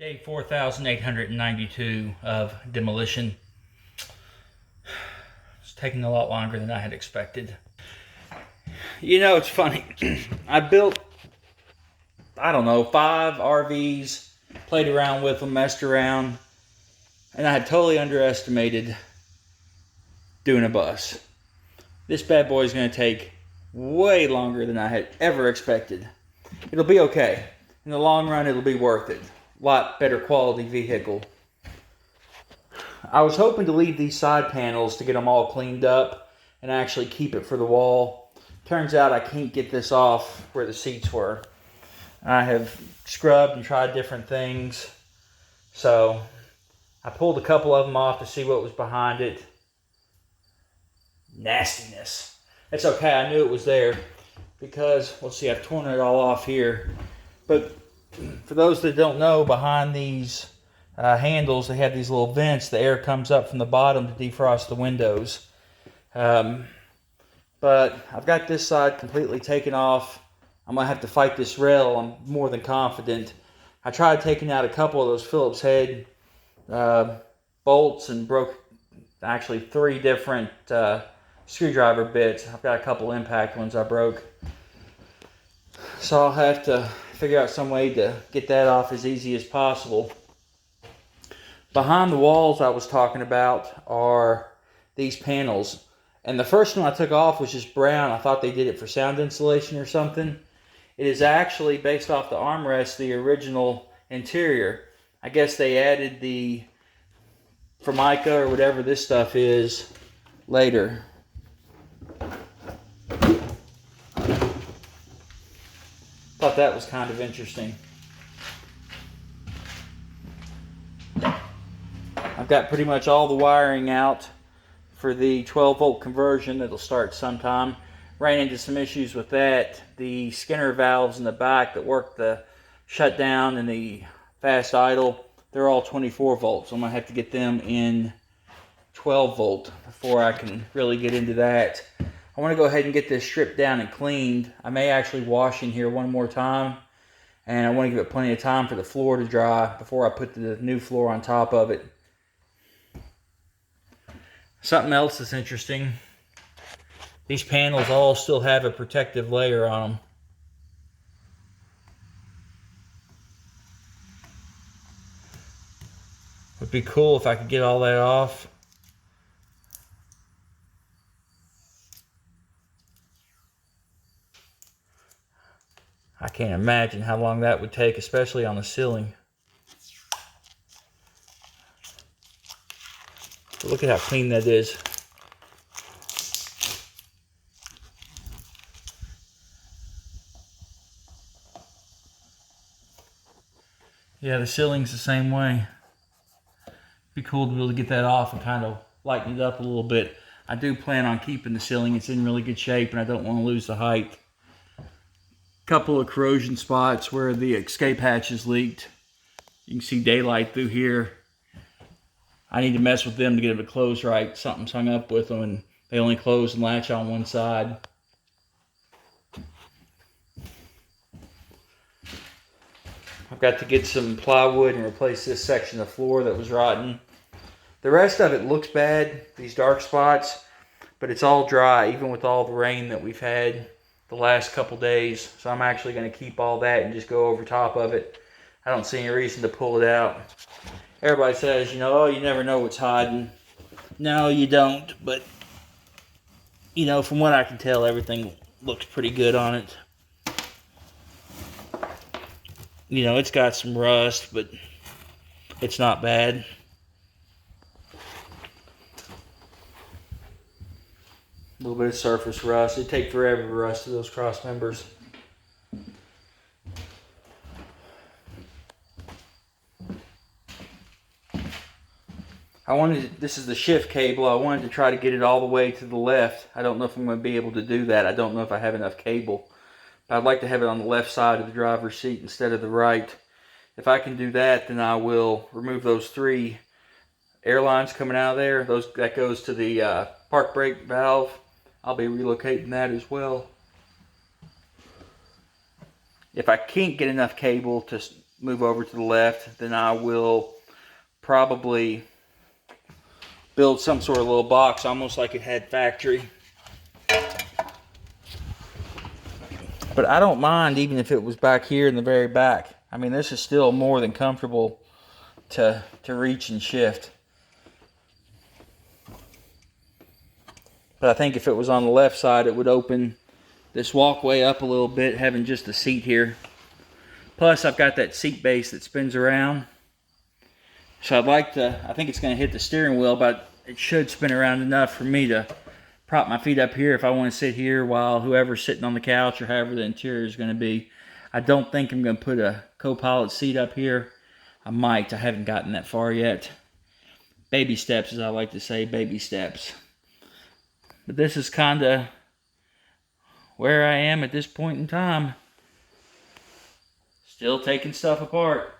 Day 4,892 of demolition. It's taking a lot longer than I had expected. You know, it's funny. I built, I don't know, 5 RVs, played around with them, messed around, and I had totally underestimated doing a bus. This bad boy is going to take way longer than I had ever expected. It'll be okay. In the long run, it'll be worth it. Lot better quality vehicle. I was hoping to leave these side panels to get them all cleaned up and actually keep it for the wall. Turns out I can't get this off where the seats were. I have scrubbed and tried different things. So I pulled a couple of them off to see what was behind it. Nastiness. It's okay, I knew it was there because, let's see, I've torn it all off here. But for those that don't know, behind these handles, they have these little vents. The air comes up from the bottom to defrost the windows. But I've got this side completely taken off. I'm going to have to fight this rail. I'm more than confident. I tried taking out a couple of those Phillips head bolts and broke actually 3 different screwdriver bits. I've got a couple impact ones I broke. So I'll have to figure out some way to get that off as easy as possible. Behind the walls I was talking about are these panels. And the first one I took off was just brown. I thought they did it for sound insulation or something. It is actually based off the armrest, the original interior. I guess they added the Formica or whatever this stuff is later. Thought that was kind of interesting. I've got pretty much all the wiring out for the 12-volt conversion. It'll start sometime. Ran into some issues with that. The Skinner valves in the back that work the shutdown and the fast idle, they're all 24 volts. So I'm going to have to get them in 12 volt before I can really get into that. I want to go ahead and get this stripped down and cleaned. I may actually wash in here one more time. And I want to give it plenty of time for the floor to dry before I put the new floor on top of it. Something else that's interesting. These panels all still have a protective layer on them. Would be cool if I could get all that off. I can't imagine how long that would take, especially on the ceiling. But look at how clean that is. Yeah, the ceiling's the same way. Be cool to be able to get that off and kind of lighten it up a little bit. I do plan on keeping the ceiling. It's in really good shape and I don't want to lose the height. Couple of corrosion spots where the escape hatches leaked. You can see daylight through here. I need to mess with them to get them to close right. Something's hung up with them and they only close and latch on one side. I've got to get some plywood and replace this section of floor that was rotten. The rest of it looks bad, these dark spots, but it's all dry even with all the rain that we've had the last couple days. So I'm actually going to keep all that and just go over top of it. I don't see any reason to pull it out. Everybody says, you know, oh, you never know what's hiding. No, you don't. But, you know, from what I can tell, everything looks pretty good on it. You know, it's got some rust, but it's not bad. A little bit of surface rust. It'd take forever to rust those cross members. This is the shift cable. I wanted to try to get it all the way to the left. I don't know if I'm going to be able to do that. I don't know if I have enough cable. But I'd like to have it on the left side of the driver's seat instead of the right. If I can do that, then I will remove those 3 air lines coming out of there. That goes to the park brake valve. I'll be relocating that as well. If I can't get enough cable to move over to the left, then I will probably build some sort of little box, almost like it had factory. But I don't mind even if it was back here in the very back. I mean, this is still more than comfortable to reach and shift. But I think if it was on the left side, it would open this walkway up a little bit, having just a seat here. Plus, I've got that seat base that spins around. So I'd like to, I think it's going to hit the steering wheel, but it should spin around enough for me to prop my feet up here if I want to sit here while whoever's sitting on the couch or however the interior is going to be. I don't think I'm going to put a co-pilot seat up here. I might. I haven't gotten that far yet. Baby steps, as I like to say, baby steps. But this is kind of where I am at this point in time. Still taking stuff apart.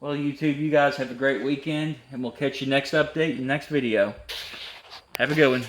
Well, YouTube, you guys have a great weekend, and we'll catch you next update in the next video. Have a good one.